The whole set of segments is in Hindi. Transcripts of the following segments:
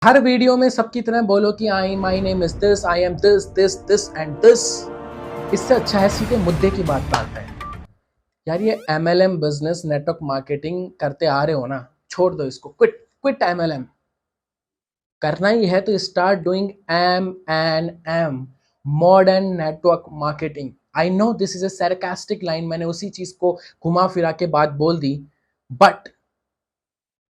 हर वीडियो में सबकी तरह बोलो कि I my name is this, I am this this this and this. इससे अच्छा है सीधे मुद्दे की बात है। यार ये MLM बिजनेस नेटवर्क मार्केटिंग करते आ रहे हो ना, छोड़ दो इसको, क्विट क्विट MLM। करना ही है तो start doing M modern network marketing. I know this is a sarcastic line, मैंने उसी चीज को घुमा फिरा के बात बोल दी, but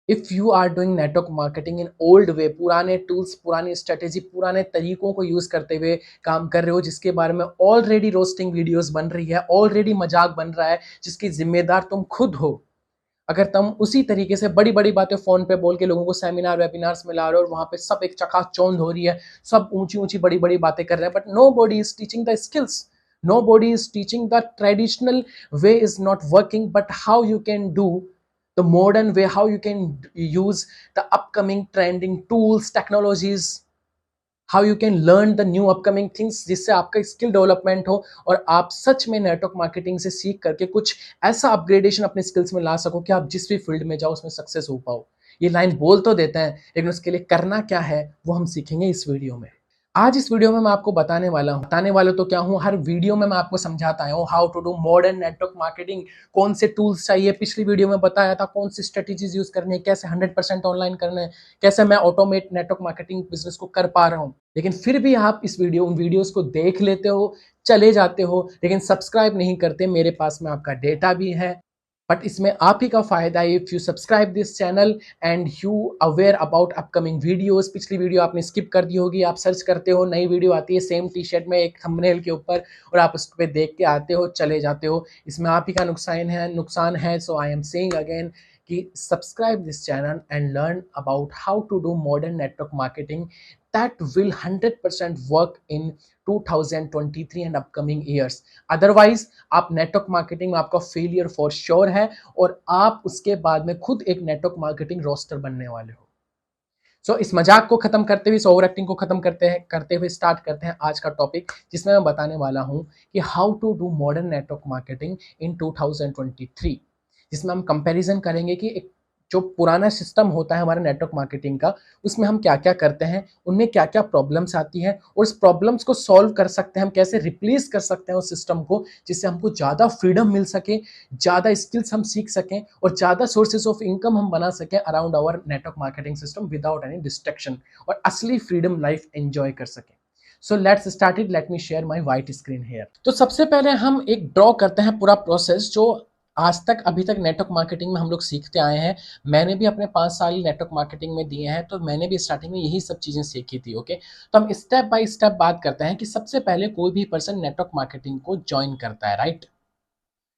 if you are doing network marketing in old way, पुराने टूल्स, पुरानी स्ट्रेटेजी, पुराने तरीकों को यूज करते हुए काम कर रहे हो, जिसके बारे में ऑलरेडी रोस्टिंग वीडियोस बन रही है, ऑलरेडी मजाक बन रहा है, जिसकी जिम्मेदार तुम खुद हो। अगर तुम उसी तरीके से बड़ी बड़ी बातें फोन पे बोल के लोगों को सेमिनार वेबिनार्स में ला रहे हो और वहां पे सब एक चकाचौंध हो रही है, सब ऊंची ऊंची बड़ी बड़ी बातें कर रहे हैं, but nobody is teaching the skills, nobody is teaching the traditional way is not working, but how you can do the modern way, how you can use the upcoming trending tools, technologies, how you can learn the new upcoming things, जिससे आपका स्किल डेवलपमेंट हो और आप सच में नेटवर्क मार्केटिंग से सीख करके कुछ ऐसा अपग्रेडेशन अपने स्किल्स में ला सको कि आप जिस भी फील्ड में जाओ उसमें सक्सेस हो पाओ। ये लाइन बोल तो देते हैं, लेकिन उसके लिए करना क्या है वो हम सीखेंगे इस वीडियो में। आज इस वीडियो में मैं आपको बताने वाला तो क्या हूँ, हर वीडियो में मैं आपको समझाता हूँ how to do modern network marketing, कौन से टूल्स चाहिए, पिछली वीडियो में बताया था कौन सी स्ट्रेटेजीज यूज करनी है, कैसे 100% ऑनलाइन करना है, कैसे मैं ऑटोमेट नेटवर्क मार्केटिंग बिजनेस को कर पा रहा हूँ। लेकिन फिर भी आप उन वीडियोस को देख लेते हो, चले जाते हो, लेकिन सब्सक्राइब नहीं करते। मेरे पास में आपका डेटा भी है, बट इसमें आप ही का फायदा है if you subscribe this channel and you aware about upcoming videos. पिछली वीडियो आपने स्किप कर दी होगी, आप सर्च करते हो, नई वीडियो आती है सेम टी शर्ट में एक थंबनेल के ऊपर, और आप उस पर देख के आते हो, चले जाते हो। इसमें आप ही का नुकसान है। So I am saying again कि subscribe this channel and learn about how to do modern network marketing that will 100% work in 2023 and upcoming years. Otherwise आप नेटवर्क मार्केटिंग में आपका फेलियर फॉर श्योर है और आप उसके बाद में खुद एक नेटवर्क मार्केटिंग रोस्टर बनने वाले हो। सो इस मजाक को खत्म करते हुए, इस ओवर एक्टिंग को खत्म करते हुए स्टार्ट करते हैं आज का टॉपिक, जिसमें मैं बताने वाला हूं कि how to do modern network marketing in 2023, जिसमें हम कंपैरिजन करेंगे कि एक जो पुराना सिस्टम होता है हमारे नेटवर्क मार्केटिंग का, उसमें हम क्या क्या करते हैं, उनमें क्या क्या प्रॉब्लम्स आती हैं, और इस प्रॉब्लम्स को सॉल्व कर सकते हैं हम, कैसे रिप्लेस कर सकते हैं उस सिस्टम को, जिससे हमको ज़्यादा फ्रीडम मिल सके, ज़्यादा स्किल्स हम सीख सकें और ज़्यादा सोर्सेज ऑफ इनकम हम बना सकें around our network marketing system without any distraction, और असली फ्रीडम लाइफ एंजॉय कर सकें। So let's start it, let me share my white screen here. तो सबसे पहले हम एक ड्रॉ करते हैं पूरा प्रोसेस जो आज तक अभी तक नेटवर्क मार्केटिंग में हम लोग सीखते आए हैं। मैंने भी अपने 5 साल नेटवर्क मार्केटिंग में दिए हैं, तो मैंने भी स्टार्टिंग में यही सब चीज़ें सीखी थी। ओके, तो हम स्टेप बाय स्टेप बात करते हैं कि सबसे पहले कोई भी पर्सन नेटवर्क मार्केटिंग को ज्वाइन करता है, राइट।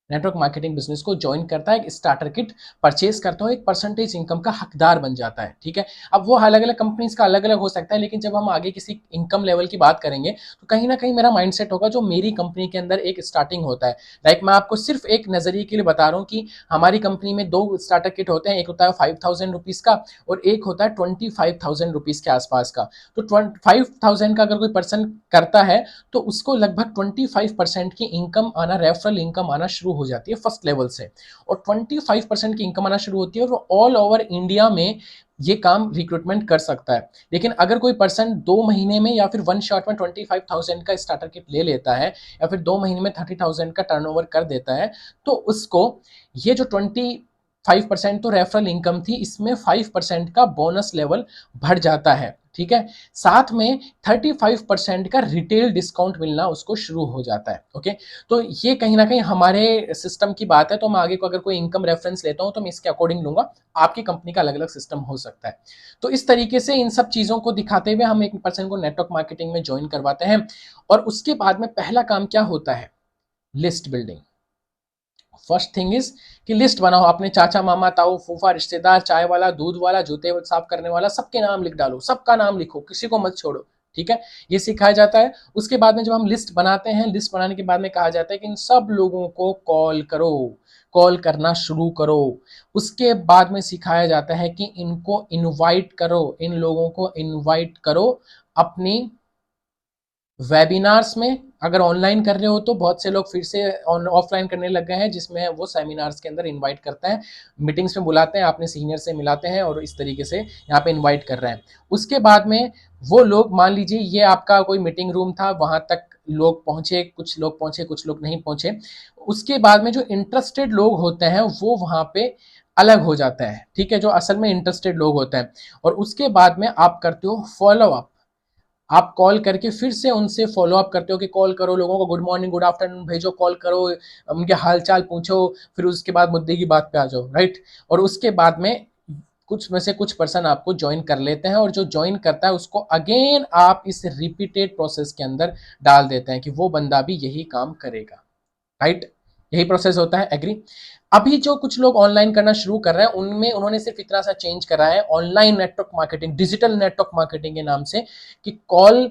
नेटवर्क मार्केटिंग बिजनेस को ज्वाइन करता है, एक स्टार्टर किट परचेज करता है, एक परसेंटेज इनकम का हकदार बन जाता है। ठीक है, अब वो अलग अलग कंपनीज का अलग अलग हो सकता है, लेकिन जब हम आगे किसी इनकम लेवल की बात करेंगे तो कहीं ना कहीं मेरा माइंडसेट होगा जो मेरी कंपनी के अंदर एक स्टार्टिंग होता है। लाइक मैं आपको सिर्फ एक नजरिए के लिए बता रहा हूँ कि हमारी कंपनी में 2 स्टार्टर किट होते हैं, एक होता है 5,000 रुपीज का और एक होता है 25,000 रुपीज के आसपास का। तो 5,000 का अगर कोई पर्सन करता है तो उसको लगभग 25% की इनकम आना, रेफरल इनकम आना शुरू हो जाती है फर्स्ट लेवल से, और 25% की इनकम आना शुरू होती है और वो ऑल ओवर इंडिया में ये काम रिक्रूटमेंट कर सकता है। लेकिन अगर कोई पर्सन 2 महीने में या फिर वन शॉट में 25,000 का स्टार्टर किट ले लेता है या फिर 2 महीने में 30,000 का टर्नओवर कर देता है, तो उसको ये जो 25% तो रेफरल इनकम थी, इसमें 5% का बोनस लेवल बढ़ जाता है। ठीक है, साथ में 35% का रिटेल डिस्काउंट मिलना उसको शुरू हो जाता है। ओके, तो ये कहीं ना कहीं हमारे सिस्टम की बात है, तो मैं आगे को अगर कोई इनकम रेफरेंस लेता हूं तो मैं इसके अकॉर्डिंग लूंगा, आपकी कंपनी का अलग अलग सिस्टम हो सकता है। तो इस तरीके से इन सब चीजों को दिखाते हुए हम एक पर्सन को नेटवर्क मार्केटिंग में ज्वाइन करवाते हैं, और उसके बाद में पहला काम क्या होता है, list building. First thing is कि लिस्ट बनाओ, अपने चाचा मामा ताऊ फूफा रिश्तेदार, चाय वाला दूध वाला जूते साफ करने वाला, सबके नाम लिख डालो, सबका नाम लिखो, किसी को मत छोड़ो। ठीक है, ये सिखाया जाता है। उसके बाद में जब हम लिस्ट बनाते हैं, लिस्ट बनाने के बाद में कहा जाता है कि इन सब लोगों को कॉल करो, कॉल करना शुरू करो। उसके बाद में सिखाया जाता है कि इनको इनवाइट करो, इन लोगों को इनवाइट करो अपनी वेबिनार्स में अगर ऑनलाइन कर रहे हो तो बहुत से लोग फिर से ऑफलाइन करने लग गए हैं, जिसमें वो सेमिनार्स के अंदर इनवाइट करते हैं, मीटिंग्स में बुलाते हैं, अपने सीनियर से मिलाते हैं और इस तरीके से यहाँ पे इनवाइट कर रहे हैं। उसके बाद में वो लोग, मान लीजिए ये आपका कोई मीटिंग रूम था, वहां तक लोग पहुंचे, कुछ लोग पहुंचे, कुछ लोग नहीं पहुंचे। उसके बाद में जो इंटरेस्टेड लोग होते हैं वो वहां पे अलग हो जाते हैं, ठीक है, जो असल में इंटरेस्टेड लोग होते हैं। और उसके बाद में आप करते हो फॉलो अप, आप कॉल करके फिर से उनसे फॉलो अप करते हो कि कॉल करो, लोगों को गुड मॉर्निंग गुड आफ्टरनून भेजो, कॉल करो, उनके हालचाल पूछो, फिर उसके बाद मुद्दे की बात पे आ जाओ, राइट। और उसके बाद में कुछ में से कुछ पर्सन आपको ज्वाइन कर लेते हैं, और जो ज्वाइन करता है उसको अगेन आप इस रिपीटेड प्रोसेस के अंदर डाल देते हैं कि वो बंदा भी यही काम करेगा, राइट। यही प्रोसेस होता है, एग्री। अभी जो कुछ लोग ऑनलाइन करना शुरू कर रहे हैं उनमें उन्होंने सिर्फ इतना सा चेंज करा है online network marketing, digital network marketing के नाम से, कि कॉल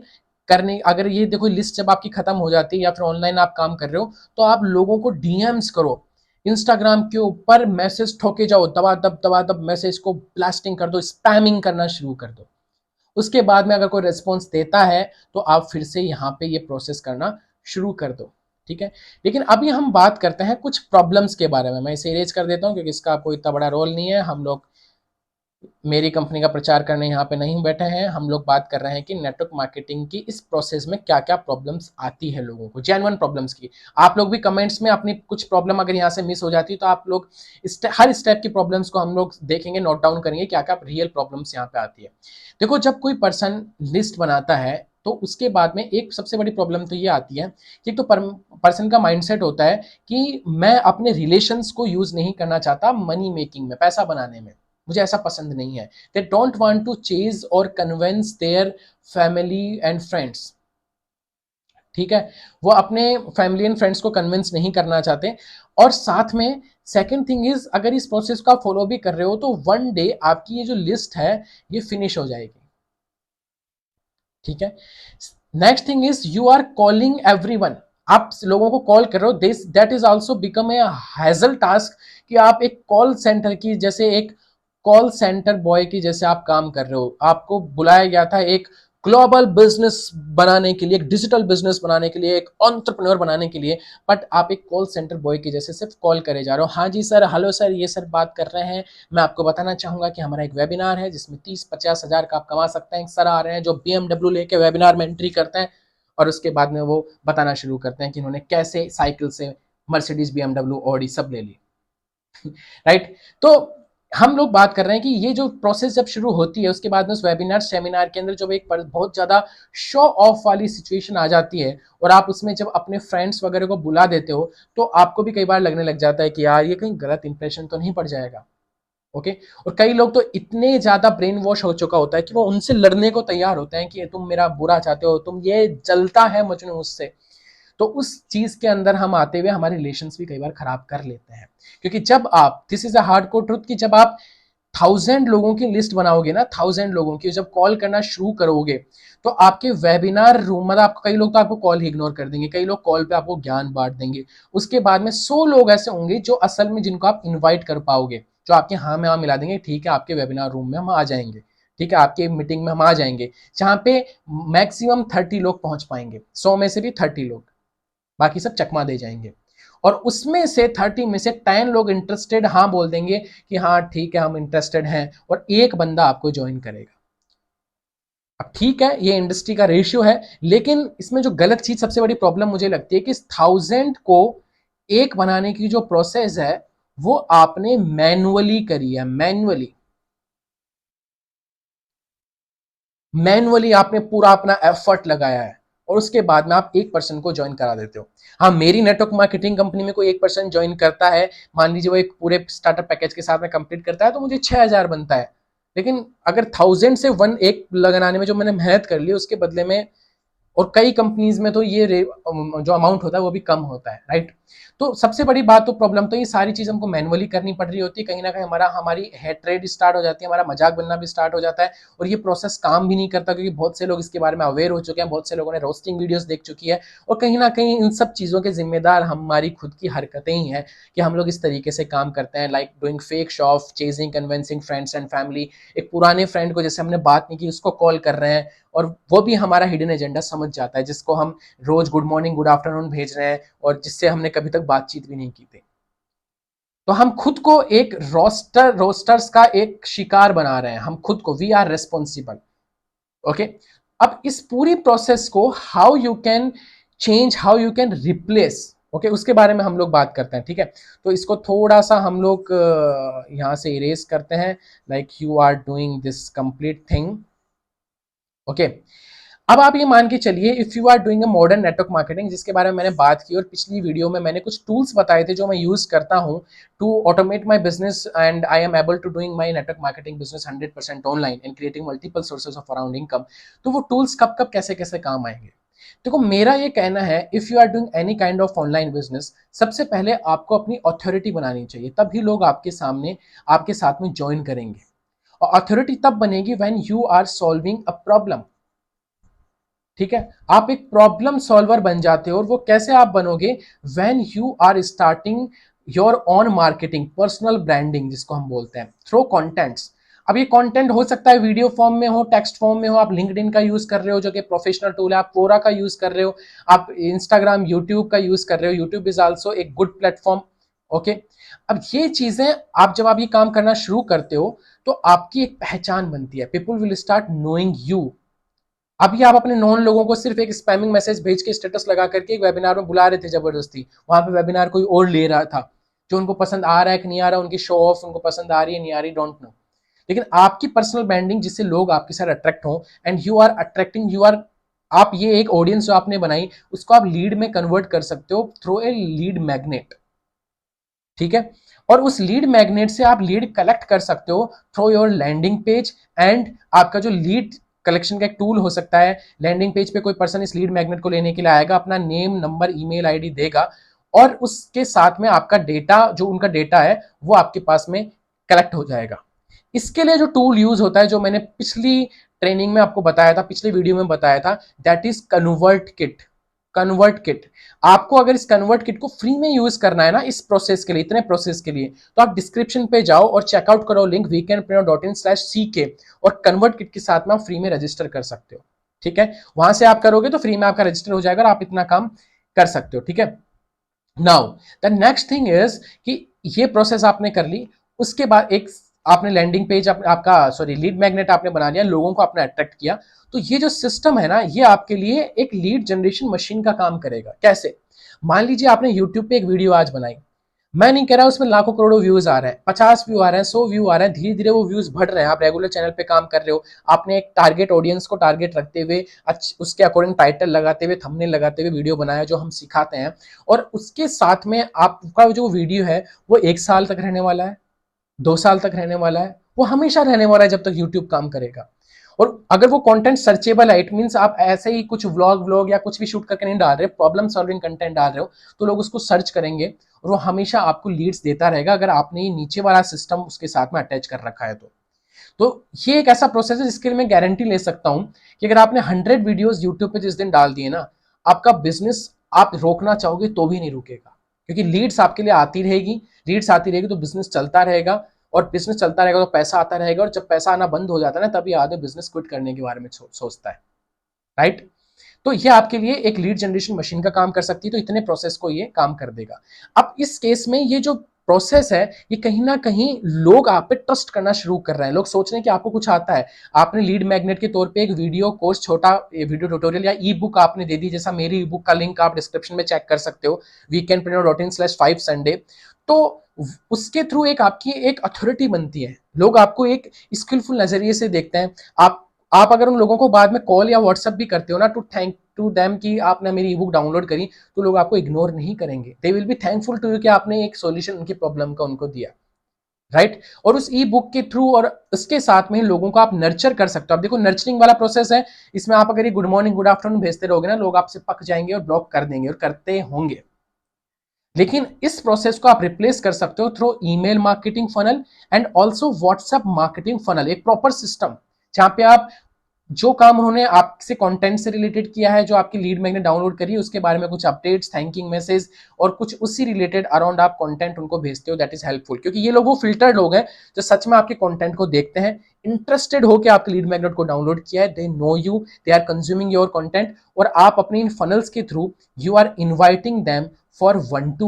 करने, अगर ये देखो लिस्ट जब आपकी खत्म हो जाती है या फिर ऑनलाइन आप काम कर रहे हो, तो आप लोगों को डीएम्स करो, इंस्टाग्राम के ऊपर मैसेज ठोके जाओ, दबा दब मैसेज को ब्लास्टिंग कर दो, स्पैमिंग करना शुरू कर दो। उसके बाद में अगर कोई रेस्पॉन्स देता है तो आप फिर से यहाँ पे ये प्रोसेस करना शुरू कर दो, ठीक है। लेकिन अभी हम बात करते हैं कुछ प्रॉब्लम्स के बारे में। मैं इसे इरेज कर देता हूँ क्योंकि इसका कोई इतना बड़ा रोल नहीं है, हम लोग मेरी कंपनी का प्रचार करने यहाँ पे नहीं बैठे हैं, हम लोग बात कर रहे हैं कि नेटवर्क मार्केटिंग की इस प्रोसेस में क्या क्या प्रॉब्लम्स आती है लोगों को, जेन्युइन प्रॉब्लम्स की। आप लोग भी कमेंट्स में अपनी कुछ प्रॉब्लम अगर यहाँ से मिस हो जाती है तो आप लोग हर स्टेप की प्रॉब्लम्स को हम लोग देखेंगे, नोट डाउन करेंगे क्या क्या रियल प्रॉब्लम्स यहाँ पे आती है। देखो, जब कोई पर्सन लिस्ट बनाता है तो उसके बाद में एक सबसे बड़ी प्रॉब्लम तो ये आती है कि एक तो पर्सन का माइंडसेट होता है कि मैं अपने रिलेशंस को यूज नहीं करना चाहता मनी मेकिंग में, पैसा बनाने में, मुझे ऐसा पसंद नहीं है। They don't want to chase और convince their family and friends, ठीक है, वो अपने फैमिली एंड फ्रेंड्स को कन्विंस नहीं करना चाहते। और साथ में सेकंड थिंग इज, अगर इस प्रोसेस को आप फॉलो भी कर रहे हो तो वन डे आपकी ये जो लिस्ट है ये फिनिश हो जाएगी, ठीक है। Next thing is you are calling everyone, आप लोगों को कॉल कर रहे हो, this that is also become a hassle task, कि आप एक कॉल सेंटर की जैसे, एक कॉल सेंटर बॉय की जैसे आप काम कर रहे हो। आपको बुलाया गया था एक ग्लोबल बिजनेस बनाने के लिए, एक डिजिटल बिजनेस बनाने के लिए, एक एंटरप्रेन्योर बनाने के लिए, बट आप एक कॉल सेंटर बॉय की जैसे सिर्फ कॉल करे जा रहे हो। हाँ जी सर, हेलो सर, ये सर बात कर रहे हैं, मैं आपको बताना चाहूंगा कि हमारा एक वेबिनार है जिसमें 30-50 हज़ार का आप कमा सकते हैं। सर आ रहे हैं जो BMW लेके वेबिनार में एंट्री करते हैं, और उसके बाद में वो बताना शुरू करते हैं कि उन्होंने कैसे साइकिल से मर्सिडीज, BMW, ऑडी सब ले ली, राइट। तो हम लोग बात कर रहे हैं कि ये जो प्रोसेस जब शुरू होती है उसके बाद में उस वेबिनार सेमिनार के अंदर जब एक बहुत ज्यादा शो ऑफ वाली सिचुएशन आ जाती है, और आप उसमें जब अपने फ्रेंड्स वगैरह को बुला देते हो, तो आपको भी कई बार लगने लग जाता है कि यार ये कहीं गलत इंप्रेशन तो नहीं पड़ जाएगा, ओके। और कई लोग तो इतने ज्यादा ब्रेन वॉश हो चुका होता है कि वो उनसे लड़ने को तैयार होते हैं कि तुम मेरा बुरा चाहते हो, तुम, ये जलता है मजनू उससे। तो उस चीज के अंदर हम आते हुए हमारे रिलेशंस भी कई बार खराब कर लेते हैं, क्योंकि जब आप, this is a hardcore truth, कि जब आप 1000 लोगों की लिस्ट बनाओगे ना, 1000 लोगों की जब कॉल करना शुरू करोगे, तो आपके वेबिनार रूम, मतलब आपको, कई लोग तो आपको कॉल ही इग्नोर कर देंगे, कई लोग कॉल पे आपको ज्ञान बांट देंगे। उसके बाद में 100 लोग ऐसे होंगे जो असल में, जिनको आप इन्वाइट कर पाओगे, जो आपके हाँ में हाँ मिला देंगे, ठीक है आपके वेबिनार रूम में हम आ जाएंगे, ठीक है आपके मीटिंग में हम आ जाएंगे, जहां पे मैक्सिमम 30 लोग पहुंच पाएंगे, 100 में से भी 30 लोग, बाकी सब चकमा दे जाएंगे। और उसमें से 30 में से 10 लोग इंटरेस्टेड हाँ बोल देंगे कि हाँ ठीक है हम इंटरेस्टेड हैं, और एक बंदा आपको ज्वाइन करेगा। अब ठीक है, ये इंडस्ट्री का रेशियो है, लेकिन इसमें जो गलत चीज, सबसे बड़ी प्रॉब्लम मुझे लगती है कि 1000 को एक बनाने की जो प्रोसेस है वो आपने मैनुअली करी है, मैनुअली आपने पूरा अपना एफर्ट लगाया है, और उसके बाद में आप एक पर्सन को ज्वाइन करा देते हो। हाँ, मेरी नेटवर्क मार्केटिंग कंपनी में कोई एक पर्सन ज्वाइन करता है, मान लीजिए वो एक पूरे स्टार्टर पैकेज के साथ में कंप्लीट करता है, तो मुझे 6000 बनता है। लेकिन अगर 1000 से वन एक लगाने में जो मैंने मेहनत कर ली उसके बदले में, और कई कंपनीज में तो ये जो अमाउंट होता है वो भी कम होता है, राइट। तो सबसे बड़ी बात, तो प्रॉब्लम तो ये सारी चीज हमको मैनुअली करनी पड़ रही होती है, कहीं ना कहीं हमारी हेट्रेड स्टार्ट हो जाती है, हमारा मजाक बनना भी स्टार्ट हो जाता है, और ये प्रोसेस काम भी नहीं करता, क्योंकि बहुत से लोग इसके बारे में अवेयर हो चुके हैं, बहुत से लोगों ने रोस्टिंग वीडियोस देख चुकी है, और कहीं ना कहीं इन सब चीजों के जिम्मेदार हमारी खुद की हरकतें ही हैं कि हम लोग इस तरीके से काम करते हैं, like doing fake show off, chasing, convincing friends and family. एक पुराने फ्रेंड को जैसे हमने बात नहीं की उसको कॉल कर रहे हैं, और वो भी हमारा हिडन एजेंडा समझ समझ जाता है, जिसको हम रोज गुड मॉर्निंग गुड आफ्टरनून भेज रहे हैं और जिससे हमने कभी तक बातचीत भी नहीं की थी। तो हम खुद को एक रोस्टर्स का एक शिकार बना रहे हैं, हम खुद को, वी आर रेस्पॉन्सिबल। ओके, अब इस पूरी प्रोसेस को how you can change, how you can replace, okay, उसके बारे में हम लोग बात करते हैं। ठीक है, तो इसको थोड़ा सा हम लोग यहां से इरेज करते हैं, like you are doing this complete thing. Okay, अब आप ये मान के चलिए, if you are doing a modern network marketing, जिसके बारे में मैंने बात की और पिछली वीडियो में मैंने कुछ टूल्स बताए थे जो मैं यूज करता हूं to automate my business and I am able to doing my network marketing business 100% online and creating multiple sources of around income. तो वो टूल्स कब कब कैसे कैसे काम आएंगे? देखो, मेरा ये कहना है, if you are doing any kind of online business, सबसे पहले आपको अपनी अथॉरिटी बनानी चाहिए, तभी लोग आपके सामने, आपके साथ में ज्वाइन करेंगे। और अथॉरिटी तब बनेगी when you are solving a problem. ठीक है, आप एक प्रॉब्लम सॉल्वर बन जाते हो। और वो कैसे आप बनोगे? When you are starting your own marketing, personal branding जिसको हम बोलते हैं, थ्रू कंटेंट्स। अब ये कंटेंट हो सकता है वीडियो फॉर्म में हो, टेक्स्ट फॉर्म में हो, आप लिंक्डइन का यूज कर रहे हो जो कि प्रोफेशनल टूल है, आप कोरा का यूज कर रहे हो, आप इंस्टाग्राम यूट्यूब का यूज कर रहे हो, यूट्यूब इज आल्सो एक गुड प्लेटफॉर्म। ओके, अब ये चीजें आप जब आप ये काम करना शुरू करते हो तो आपकी एक पहचान बनती है, people will start knowing you. अभी आप अपने नॉन लोगों को सिर्फ एक स्पैमिंग मैसेज भेज के स्टेटस लगा करके एक वेबिनार में बुला रहे थे जबरदस्ती, वहां पे वेबिनार कोई और ले रहा था, जो उनको पसंद आ रहा है कि नहीं आ रहा, उनकी शो ऑफ उनको पसंद आ रही है नहीं आ रही, डोंट नो। लेकिन आपकी पर्सनल ब्रांडिंग जिससे लोग आपके साथ अट्रैक्ट हो, and you are attracting, you are, आप ये एक ऑडियंस जो आपने बनाई उसको आप लीड में कन्वर्ट कर सकते हो थ्रू ए लीड मैग्नेट। ठीक है, और उस लीड मैग्नेट से आप लीड कलेक्ट कर सकते हो through your landing page, and आपका जो लीड कलेक्शन का एक टूल हो सकता है, लैंडिंग पेज पे कोई पर्सन इस लीड मैग्नेट को लेने के लिए आएगा, अपना नेम नंबर ईमेल आईडी देगा और उसके साथ में आपका डेटा, जो उनका डेटा है वो आपके पास में कलेक्ट हो जाएगा। इसके लिए जो टूल यूज होता है, जो मैंने पिछली ट्रेनिंग में आपको बताया था, पिछले वीडियो में बताया था, that is convert kit. Convert kit, आपको अगर इस कन्वर्ट किट को फ्री में यूज करना है ना इस प्रोसेस के लिए, इतने प्रोसेस के लिए, तो आप डिस्क्रिप्शन पे जाओ और चेकआउट करो लिंक weekendpreneur.in/ck और कन्वर्ट किट के साथ में आप फ्री में रजिस्टर कर सकते हो। ठीक है, वहां से आप करोगे तो फ्री में आपका रजिस्टर हो जाएगा और आप इतना काम कर सकते हो। ठीक है, now the next thing is कि ये प्रोसेस आपने कर ली, उसके बाद एक आपने लैंडिंग पेज आपका सॉरी लीड मैग्नेट आपने बना लिया, लोगों को आपने अट्रैक्ट किया, तो ये जो सिस्टम है ना, ये आपके लिए एक लीड जनरेशन मशीन का काम करेगा। कैसे? मान लीजिए आपने यूट्यूब पे एक वीडियो आज बनाई, मैं नहीं कह रहा उसमें लाखों करोड़ों व्यूज आ रहे हैं, 50 व्यू आ रहे हैं, 100 व्यू आ रहे हैं, धीरे धीरे वो व्यूज बढ़ रहे हैं, आप रेगुलर चैनल पे काम कर रहे हो, आपने एक टारगेट ऑडियंस को टारगेट रखते हुए उसके अकॉर्डिंग टाइटल लगाते हुए, थंबनेल लगाते हुए वीडियो बनाया जो हम सिखाते हैं, और उसके साथ में आपका जो वीडियो है वो 1 साल तक रहने वाला है, 2 साल तक रहने वाला है, वो हमेशा रहने वाला है जब तक यूट्यूब काम करेगा। और अगर वो कंटेंट सर्चेबल है, इट मींस आप ऐसे ही कुछ व्लॉग या कुछ भी शूट करके नहीं डाल रहे, प्रॉब्लम सॉल्विंग कंटेंट डाल रहे हो, तो लोग उसको सर्च करेंगे और वो हमेशा आपको लीड्स देता रहेगा, अगर आपने ये नीचे वाला सिस्टम उसके साथ में अटैच कर रखा है तो ये एक ऐसा प्रोसेस है जिसके लिए मैं गारंटी ले सकता हूं कि अगर आपने 100 वीडियोस यूट्यूब पे जिस दिन डाल दिए ना, आपका बिजनेस आप रोकना चाहोगे तो भी नहीं रुकेगा, क्योंकि लीड्स आपके लिए आती रहेगी, लीड्स आती रहेगी तो बिजनेस चलता रहेगा, और बिजनेस चलता रहेगा तो पैसा आता रहेगा, और जब पैसा आना बंद हो जाता है ना, तभी आदमी बिजनेस क्विट करने के बारे में सोचता है। राइट, तो ये आपके लिए एक लीड जनरेशन मशीन का काम कर सकती है, तो इतने प्रोसेस को ये काम कर देगा। अब इस केस में ये जो प्रोसेस है, ये कहीं ना कहीं लोग आप पे ट्रस्ट करना शुरू कर रहे हैं, लोग सोच रहे हैं कि आपको कुछ आता है। आपने लीड मैग्नेट के तौर पे एक वीडियो कोर्स, छोटा वीडियो ट्यूटोरियल या ई बुक आपने दे दी, जैसा मेरी ई बुक का लिंक आप डिस्क्रिप्शन में चेक कर सकते हो, weekendpreneur.in/5sunday। तो उसके थ्रू एक आपकी एक अथॉरिटी बनती है, लोग आपको एक स्किलफुल नजरिए से देखते हैं। आप अगर उन लोगों को बाद में कॉल या व्हाट्सएप भी करते हो ना टू थैंक टू देम कि आपने मेरी ई बुक डाउनलोड करी, तो लोग आपको इग्नोर नहीं करेंगे, they will be thankful to you कि आपने एक सॉल्यूशन उनकी प्रॉब्लम का उनको दिया। राइट, और उस ई बुक के थ्रू और उसके साथ में लोगों को आप नर्चर कर सकते हो। आप देखो, नर्चरिंग वाला प्रोसेस है, इसमें आप अगर ये गुड मॉर्निंग गुड आफ्टरनून भेजते रहोगे ना, लोग आपसे पक जाएंगे और ब्लॉक कर देंगे, और करते होंगे। लेकिन इस प्रोसेस को आप रिप्लेस कर सकते हो through email marketing funnel and also WhatsApp marketing funnel, एक प्रॉपर सिस्टम जहां पे आप जो काम उन्होंने आपसे कंटेंट से रिलेटेड किया है, जो आपकी लीड मैग्नेट डाउनलोड करी है, उसके बारे में कुछ अपडेट्स, थैंकिंग मैसेज और कुछ उसी रिलेटेड अराउंड आप कंटेंट उनको भेजते हो, दैट इज हेल्पफुल। क्योंकि ये लोग वो फिल्टर्ड लोग हैं जो सच में आपके कंटेंट को देखते हैं, इंटरेस्टेड होकर आपके लीड मैग्नेट को डाउनलोड किया है, they know you, they are consuming your content, और आप अपने इन फनल्स के through you are inviting them for one to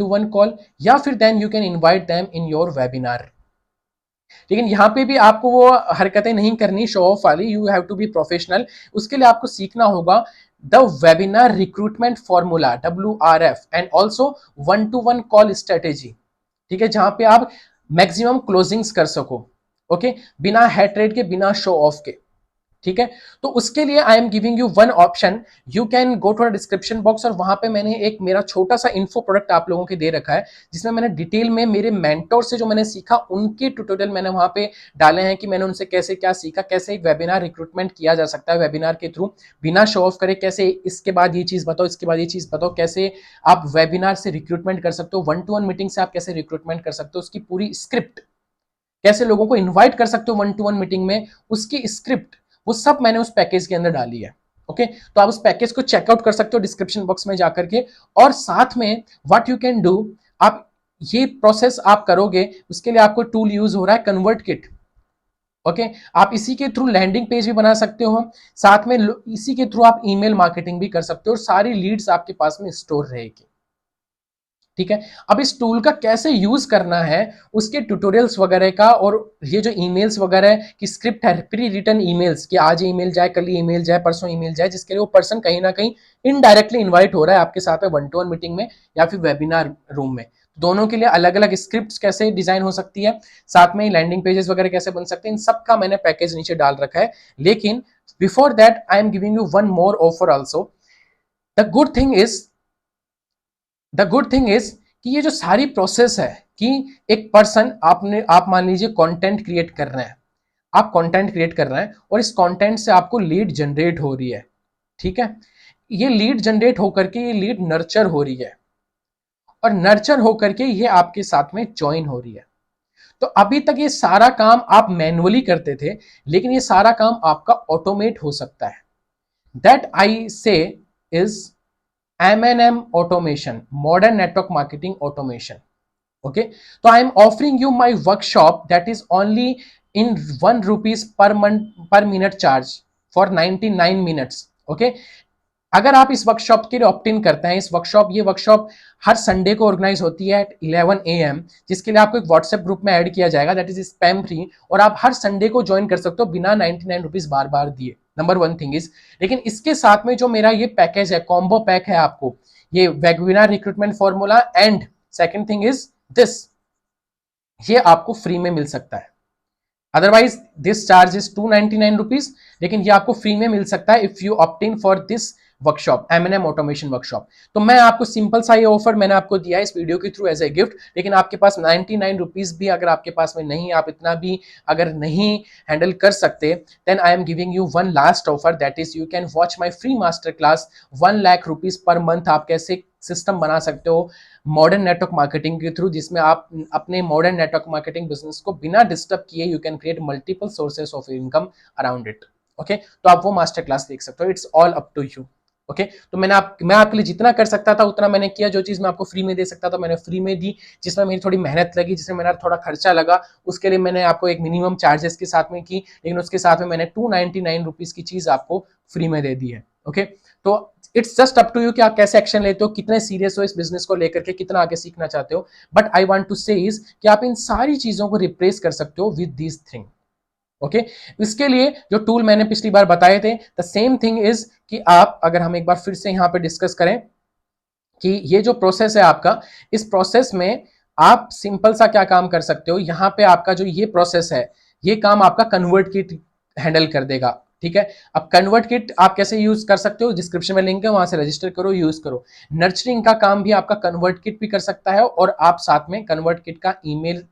one call, या फिर then you can invite them in your webinar. लेकिन यहां पे भी आपको वो हरकतें नहीं करनी शो ऑफ वाली, you have to be professional. उसके लिए आपको सीखना होगा the webinar recruitment formula, WRF, and also one to one call strategy, ठीक है, जहां पे आप मैक्सिमम क्लोजिंग्स कर सको, ओके, बिना हेड रेट के, बिना शो ऑफ के, ठीक है। तो उसके लिए I am giving you one option, you can go to description box, और वहां पे मैंने एक मेरा छोटा सा इन्फो प्रोडक्ट आप लोगों के दे रखा है, जिसमें मैंने डिटेल में मेरे मेंटोर से जो मैंने सीखा उनके ट्यूटोरियल मैंने वहां पे डाले हैं, कि मैंने उनसे कैसे क्या सीखा, कैसे एक वेबिनार रिक्रूटमेंट किया जा सकता है वेबिनार के थ्रू बिना शो ऑफ करे, कैसे इसके बाद ये चीज बताओ, इसके बाद ये चीज बताओ, कैसे आप वेबिनार से रिक्रूटमेंट कर सकते हो, वन टू वन मीटिंग से आप कैसे रिक्रूटमेंट कर सकते हो, उसकी पूरी स्क्रिप्ट, कैसे लोगों को इन्वाइट कर सकते हो वन टू वन मीटिंग में, उसकी स्क्रिप्ट, वो सब मैंने उस पैकेज के अंदर डाली है। ओके, तो आप उस पैकेज को चेकआउट कर सकते हो डिस्क्रिप्शन बॉक्स में जाकर के। और साथ में व्हाट यू कैन डू, आप ये प्रोसेस आप करोगे, उसके लिए आपको टूल यूज हो रहा है कन्वर्ट किट। ओके, आप इसी के थ्रू लैंडिंग पेज भी बना सकते हो, साथ में इसी के थ्रू आप ईमेल मार्केटिंग भी कर सकते हो, और सारी लीड्स आपके पास में स्टोर रहेगी, ठीक है। अब इस टूल का कैसे यूज करना है, उसके ट्यूटोरियल्स वगैरह का, और ये जो ईमेल्स वगैरह की स्क्रिप्ट है, प्री रिटन ईमेल्स, कि आज ईमेल जाए, कल ईमेल जाए, परसों ईमेल जाए, जिसके लिए वो पर्सन कहीं ना कहीं इनडायरेक्टली इन्वाइट हो रहा है आपके साथ में वन टू वन मीटिंग में या फिर वेबिनार रूम में। दोनों के लिए अलग अलग स्क्रिप्ट कैसे डिजाइन हो सकती है, साथ में लैंडिंग पेजेस वगैरह कैसे बन सकते हैं, इन सब का मैंने पैकेज नीचे डाल रखा है। लेकिन before that I am giving you one more offer also. The good thing is कि ये जो सारी प्रोसेस है, कि एक पर्सन, आप मान लीजिए कंटेंट क्रिएट कर रहे हैं, आप कंटेंट क्रिएट कर रहे हैं और इस कंटेंट से आपको लीड जनरेट हो रही है, ठीक है। ये लीड जनरेट होकर के ये लीड नर्चर हो रही है, और नर्चर होकर के ये आपके साथ में ज्वाइन हो रही है। तो अभी तक ये सारा काम आप मैन्युअली करते थे, लेकिन ये सारा काम आपका ऑटोमेट हो सकता है। दैट आई से is M&M automation, modern network marketing automation. Okay, so I am offering you my workshop that is only in 1 rupees per month per minute charge for 99 minutes. Okay, अगर आप इस वर्कशॉप के लिए ऑप्ट इन करते हैं, ये वर्कशॉप हर संडे को ऑर्गेनाइज होती है एट 11 AM, जिसके लिए आपको एक व्हाट्सएप ग्रुप में ऐड किया जाएगा, दैट इज स्पैम फ्री, और आप हर संडे को ज्वाइन कर सकते हो बिना 99 रुपीज बार बार दिए। नंबर वन थिंग इज, लेकिन इसके साथ में जो मेरा ये पैकेज है, कॉम्बो पैक है, आपको ये webinar recruitment formula, and second thing is this, ये आपको फ्री में मिल सकता है। Otherwise this charge is 299 rupees, लेकिन ये आपको फ्री में मिल सकता है if you opt in for this workshop, M&M automation workshop. तो मैं आपको सिंपल सा ये ऑफर मैंने आपको दिया है इस वीडियो के थ्रू एज ए गिफ्ट, लेकिन आपके पास 99 रुपीज भी अगर आपके पास में नहीं, आप इतना भी अगर नहीं हैंडल कर सकते, then I am giving you one last offer, that is you can watch my free master class 1 lakh rupees per month. आप कैसे सिस्टम बना सकते हो मॉडर्न नेटवर्क मार्केटिंग के थ्रू, जिसमें आप अपने मॉडर्न नेटवर्क मार्केटिंग बिजनेस को बिना डिस्टर्ब किए you can create multiple sources of income around it. Okay, तो आप वो मास्टर क्लास देख सकते हो, it's all up to you. Okay, तो मैं आपके लिए जितना कर सकता था उतना मैंने किया, जो चीज मैं आपको फ्री में दे सकता था मैंने फ्री में दी, जिसमें मेरी थोड़ी मेहनत लगी, जिसमें मेरा थोड़ा खर्चा लगा, उसके लिए मैंने आपको एक मिनिमम चार्जेस के साथ में की, लेकिन उसके साथ में मैंने 299 रुपीज की चीज आपको फ्री में दे दी है। ओके, तो it's just up to you कि आप कैसे एक्शन लेते हो, कितने सीरियस हो इस बिजनेस को लेकर के, कितना आगे सीखना चाहते हो। बट आई वांट टू से इज कि आप इन सारी चीजों को रिप्लेस कर सकते हो विद दिस थिंग। ओके, इसके लिए जो टूल मैंने पिछली बार बताए थे, द सेम थिंग इज कि आप, अगर हम एक बार फिर से यहाँ पे डिस्कस करें कि ये जो प्रोसेस है आपका, इस प्रोसेस में आप सिंपल सा क्या काम कर सकते हो, यहाँ पे आपका जो ये प्रोसेस है, ये काम आपका कन्वर्ट किट हैंडल कर देगा। ठीक है, अब कन्वर्ट किट आप कैसे यूज कर सकते हो, डिस्क्रिप्शन में लिंक है, वहां से रजिस्टर करो, यूज करो। नर्चरिंग का काम भी आपका कन्वर्ट किट भी कर सकता है, और आप साथ में कन्वर्ट किट का ईमेल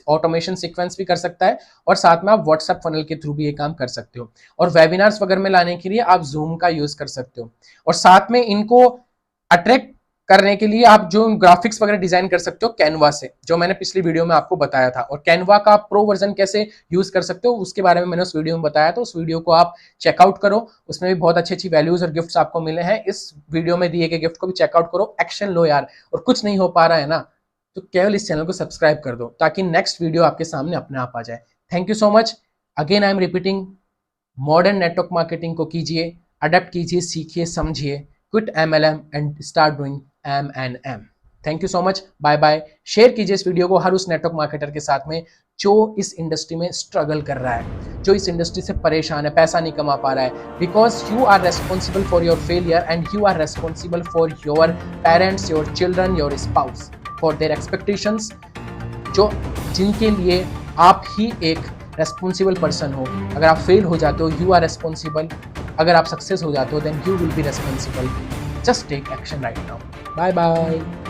ऑटोमेशन सीक्वेंस भी कर सकता है, और साथ में आप व्हाट्सएप फनल के थ्रू भी ये काम कर सकते हो। और वेबिनार्स वगैरह में लाने के लिए आप जूम का यूज कर सकते हो, और साथ में इनको अट्रैक्ट करने के लिए आप जो ग्राफिक्स वगैरह डिजाइन कर सकते हो कैनवा से, जो मैंने पिछली वीडियो में आपको बताया था। और कैनवा का प्रो वर्जन कैसे यूज कर सकते हो उसके बारे में मैंने उस वीडियो में बताया, तो उस वीडियो को आप चेकआउट करो, उसमें भी बहुत अच्छी अच्छी वैल्यूज और गिफ्ट्स आपको मिले हैं। इस वीडियो में दिए गए गिफ्ट को भी चेकआउट करो, एक्शन लो यार। और कुछ नहीं हो पा रहा है ना, तो केवल इस चैनल को सब्सक्राइब कर दो ताकि नेक्स्ट वीडियो आपके सामने अपने आप आ जाए। Thank you so much. Again I am repeating, modern network marketing को कीजिए, अडेप्ट कीजिए, सीखिए, समझिए, quit MLM and start doing M&M। Thank you so much, bye bye. Share कीजिए इस वीडियो को हर उस नेटवर्क मार्केटर के साथ में जो इस इंडस्ट्री में स्ट्रगल कर रहा है, जो इस इंडस्ट्री से परेशान है, पैसा नहीं कमा पा रहा है। Because you are responsible for your failure and you are responsible for your parents, your children, your spouse, for their expectations, जो जिनके लिए आप ही एक रेस्पॉन्सिबल पर्सन हो। अगर आप फेल हो जाते हो, यू आर रेस्पॉन्सिबल। अगर आप सक्सेस हो जाते हो, then you will be responsible. Just take action right now. Bye bye.